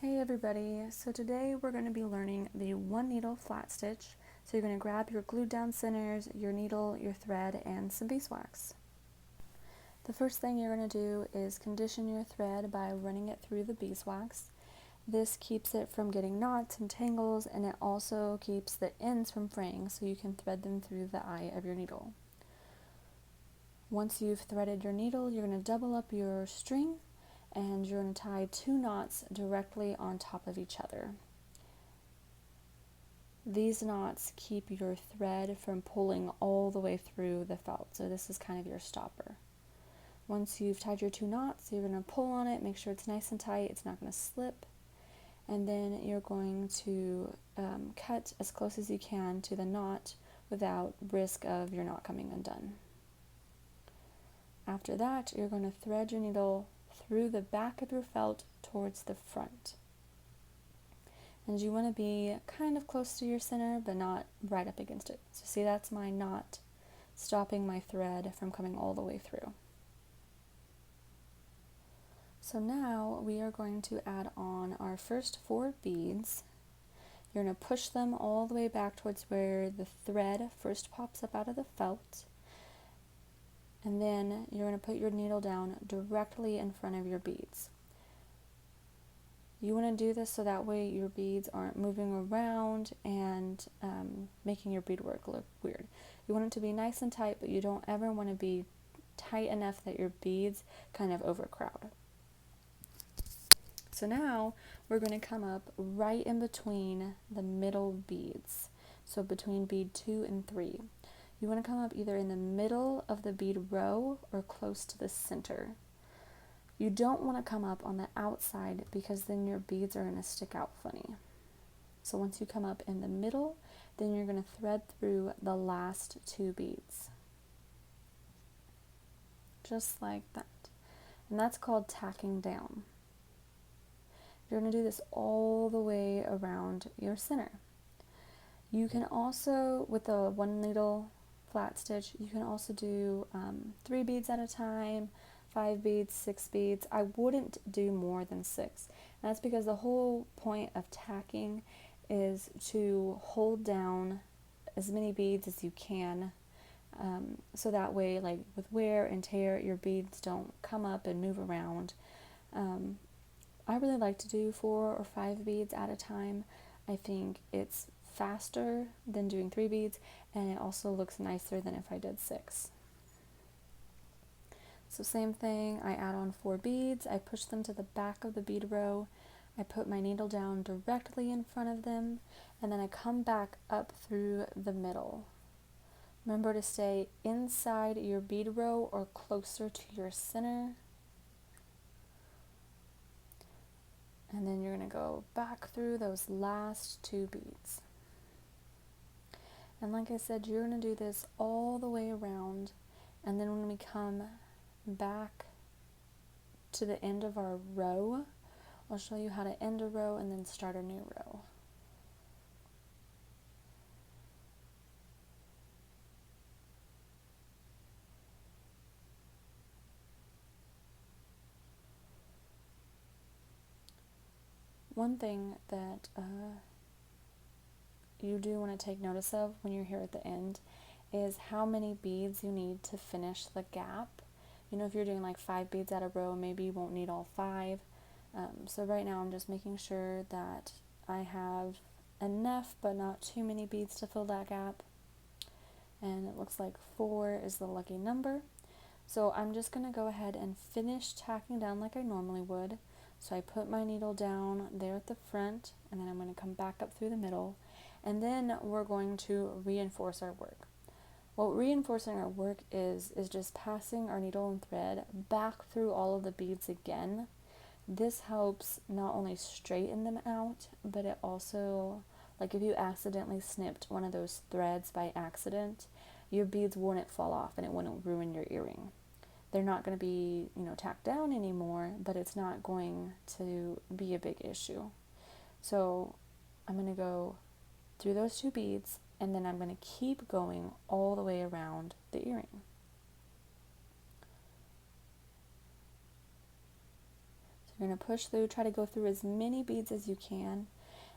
Hey everybody, so today we're going to be learning the one needle flat stitch. So you're going to grab your glued down centers, your needle, your thread, and some beeswax. The first thing you're going to do is condition your thread by running it through the beeswax. This keeps it from getting knots and tangles, and it also keeps the ends from fraying so you can thread them through the eye of your needle. Once you've threaded your needle, you're going to double up your string and you're going to tie 2 knots directly on top of each other. These knots keep your thread from pulling all the way through the felt, so this is kind of your stopper. Once you've tied your 2 knots, you're going to pull on it, make sure it's nice and tight, it's not going to slip, and then you're going to cut as close as you can to the knot without risk of your knot coming undone. After that, you're going to thread your needle through the back of your felt towards the front. And you want to be kind of close to your center, but not right up against it. So see, that's my knot stopping my thread from coming all the way through. So now we are going to add on our first 4 beads. You're going to push them all the way back towards where the thread first pops up out of the felt. And then you're going to put your needle down directly in front of your beads. You want to do this so that way your beads aren't moving around and making your beadwork look weird. You want it to be nice and tight, but you don't ever want to be tight enough that your beads kind of overcrowd. So now we're going to come up right in between the middle beads. So between bead 2 and 3. You want to come up either in the middle of the bead row or close to the center. You don't want to come up on the outside because then your beads are going to stick out funny. So once you come up in the middle, then you're going to thread through the last 2 beads. Just like that. And that's called tacking down. You're going to do this all the way around your center. You can also, with the one needle flat stitch, you can also do 3 beads at a time, 5 beads, 6 beads. I wouldn't do more than 6. And that's because the whole point of tacking is to hold down as many beads as you can, so that way, like with wear and tear, your beads don't come up and move around. I really like to do 4 or 5 beads at a time. I think it's faster than doing 3 beads, and it also looks nicer than if I did 6. So same thing, I add on 4 beads, I push them to the back of the bead row, I put my needle down directly in front of them, and then I come back up through the middle. Remember to stay inside your bead row or closer to your center. And then you're going to go back through those last 2 beads. And like I said, you're going to do this all the way around, and then when we come back to the end of our row, I'll show you how to end a row and then start a new row. One thing that you do want to take notice of when you're here at the end is how many beads you need to finish the gap. You know, if you're doing like 5 beads at a row, maybe you won't need all 5. So right now I'm just making sure that I have enough but not too many beads to fill that gap. And it looks like 4 is the lucky number. So I'm just going to go ahead and finish tacking down like I normally would. So I put my needle down there at the front, and then I'm going to come back up through the middle, and then we're going to reinforce our work. What reinforcing our work is just passing our needle and thread back through all of the beads again. This helps not only straighten them out, but it also, like if you accidentally snipped one of those threads by accident, your beads wouldn't fall off and it wouldn't ruin your earring. They're not going to be, tacked down anymore, but it's not going to be a big issue. So I'm going to go through those 2 beads, and then I'm going to keep going all the way around the earring. So You're going to push through, try to go through as many beads as you can,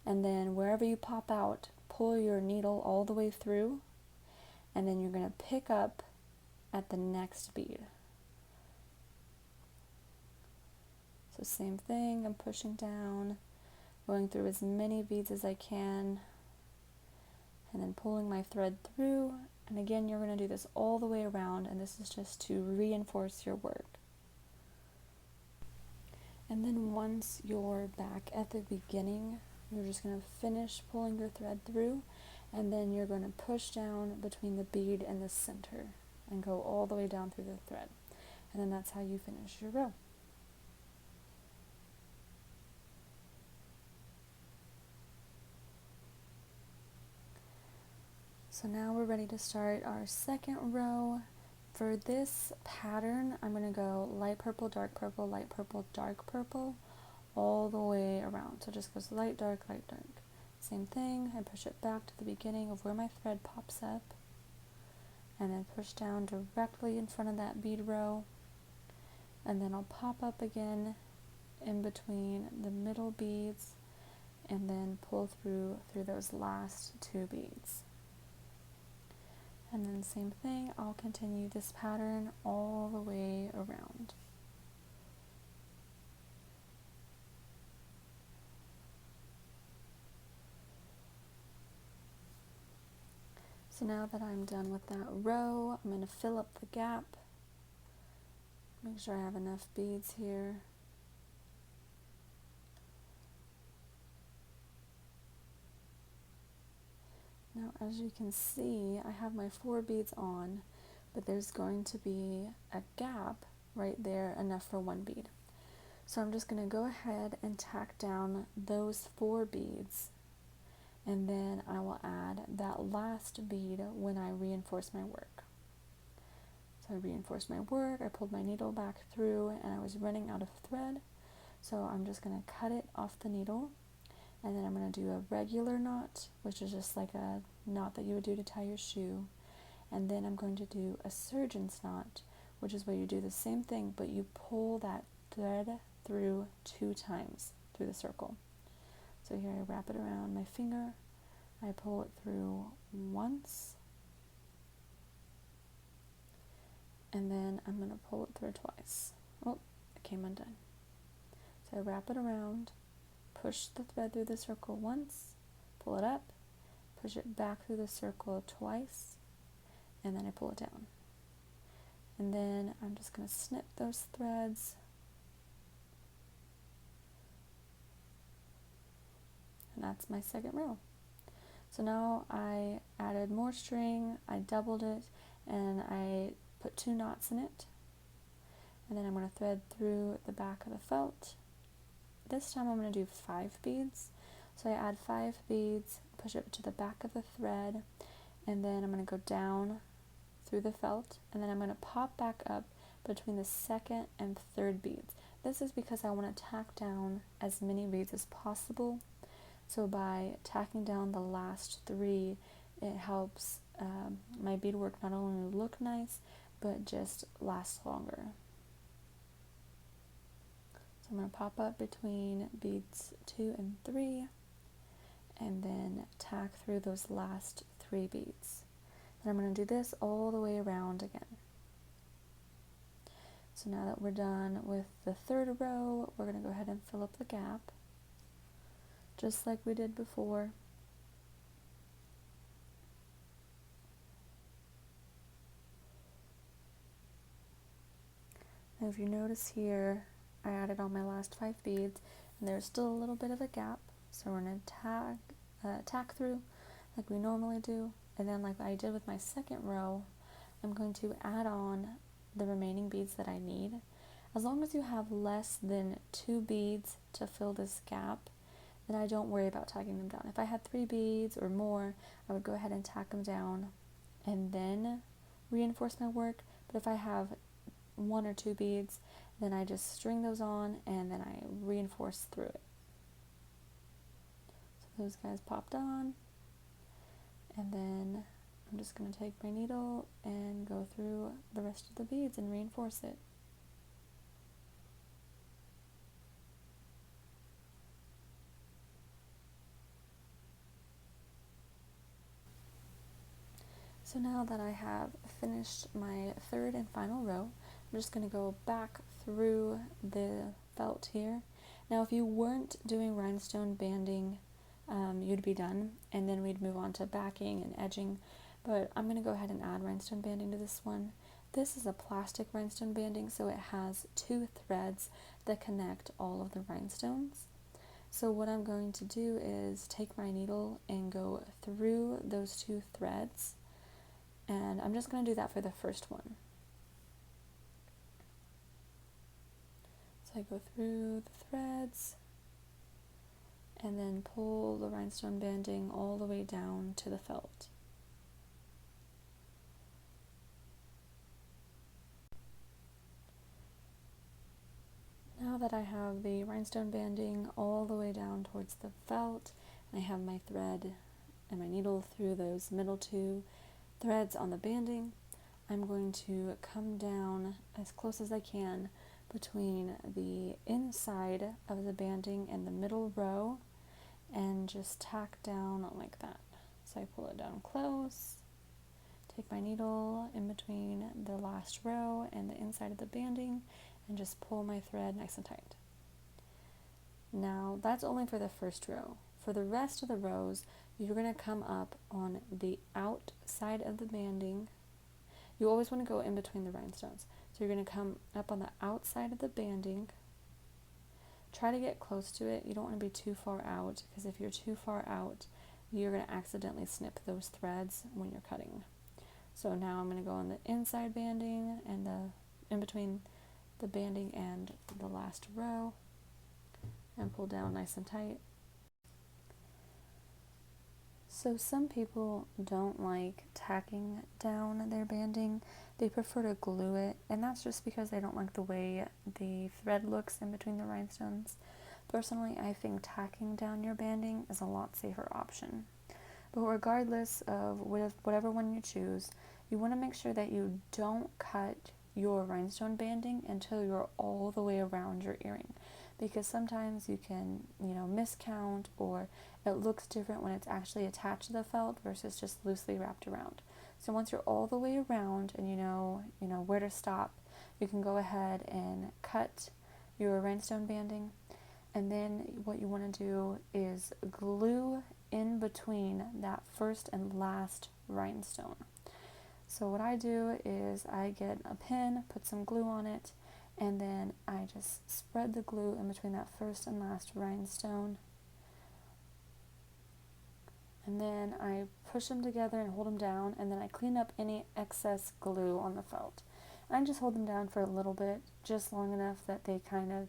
and then wherever you pop out, pull your needle all the way through, and then you're going to pick up at the next bead. So same thing, I'm pushing down, going through as many beads as I can, and then pulling my thread through. And again, you're going to do this all the way around, and this is just to reinforce your work. And then once you're back at the beginning, you're just going to finish pulling your thread through, and then you're going to push down between the bead and the center and go all the way down through the thread. And then that's how you finish your row. So now we're ready to start our second row. For this pattern, I'm going to go light purple, dark purple, light purple, dark purple, all the way around. So it just goes light, dark, light, dark. Same thing, I push it back to the beginning of where my thread pops up, and then push down directly in front of that bead row, and then I'll pop up again in between the middle beads, and then pull through those last two beads. And then same thing, I'll continue this pattern all the way around. So now that I'm done with that row, I'm going to fill up the gap. Make sure I have enough beads here. Now, as you can see, I have my 4 beads on, but there's going to be a gap right there, enough for 1 bead. So I'm just going to go ahead and tack down those 4 beads, and then I will add that last bead when I reinforce my work. So I reinforced my work, I pulled my needle back through, and I was running out of thread, so I'm just going to cut it off the needle. And then I'm going to do a regular knot, which is just like a knot that you would do to tie your shoe. And then I'm going to do a surgeon's knot, which is where you do the same thing, but you pull that thread through 2 times through the circle. So here I wrap it around my finger, I pull it through once, and then I'm going to pull it through twice. Oh, it came undone. So I wrap it around, push the thread through the circle once, pull it up, push it back through the circle twice, and then I pull it down. And then I'm just going to snip those threads. And that's my second row. So now I added more string, I doubled it, and I put 2 knots in it. And then I'm going to thread through the back of the felt. This time I'm going to do 5 beads. So I add 5 beads, push it to the back of the thread, and then I'm going to go down through the felt, and then I'm going to pop back up between the second and third beads. This is because I want to tack down as many beads as possible. So by tacking down the last 3, it helps my beadwork not only look nice, but just last longer. So I'm going to pop up between beads 2 and 3, and then tack through those last 3 beads. Then I'm going to do this all the way around again. So now that we're done with the third row, we're going to go ahead and fill up the gap, just like we did before. Now if you notice here, I added on my last 5 beads, and there's still a little bit of a gap, so we're going to tack through like we normally do, and then like I did with my second row, I'm going to add on the remaining beads that I need. As long as you have less than 2 beads to fill this gap, then I don't worry about tacking them down. If I had 3 beads or more, I would go ahead and tack them down and then reinforce my work. But if I have 1 or 2 beads, then I just string those on and then I reinforce through it. So those guys popped on, and then I'm just going to take my needle and go through the rest of the beads and reinforce it. So now that I have finished my third and final row, I'm just going to go back through the felt here. Now if you weren't doing rhinestone banding, you'd be done, and then we'd move on to backing and edging, but I'm going to go ahead and add rhinestone banding to this one. This is a plastic rhinestone banding, so it has 2 threads that connect all of the rhinestones. So what I'm going to do is take my needle and go through those 2 threads, and I'm just going to do that for the first one. So I go through the threads and then pull the rhinestone banding all the way down to the felt. Now that I have the rhinestone banding all the way down towards the felt, and I have my thread and my needle through those middle 2 threads on the banding, I'm going to come down as close as I can between the inside of the banding and the middle row and just tack down like that. So I pull it down close, take my needle in between the last row and the inside of the banding, and just pull my thread nice and tight. Now that's only for the first row. For the rest of the rows, you're going to come up on the outside of the banding. You always want to go in between the rhinestones. So you're going to come up on the outside of the banding. Try to get close to it. You don't want to be too far out, because if you're too far out, you're going to accidentally snip those threads when you're cutting. So now I'm going to go on the inside banding and in between the banding and the last row and pull down nice and tight. So some people don't like tacking down their banding. They prefer to glue it, and that's just because they don't like the way the thread looks in between the rhinestones. Personally, I think tacking down your banding is a lot safer option. But regardless of whatever one you choose, you want to make sure that you don't cut your rhinestone banding until you're all the way around your earring, because sometimes you can, miscount, or it looks different when it's actually attached to the felt versus just loosely wrapped around. So once you're all the way around and you know where to stop, you can go ahead and cut your rhinestone banding, and then what you want to do is glue in between that first and last rhinestone. So what I do is I get a pin, put some glue on it, and then I just spread the glue in between that first and last rhinestone. And then I push them together and hold them down, and then I clean up any excess glue on the felt. And I just hold them down for a little bit, just long enough that they kind of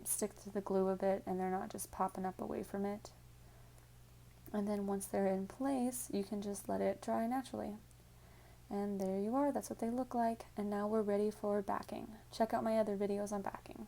stick to the glue a bit and they're not just popping up away from it. And then once they're in place, you can just let it dry naturally. And there you are, that's what they look like. And now we're ready for backing. Check out my other videos on backing.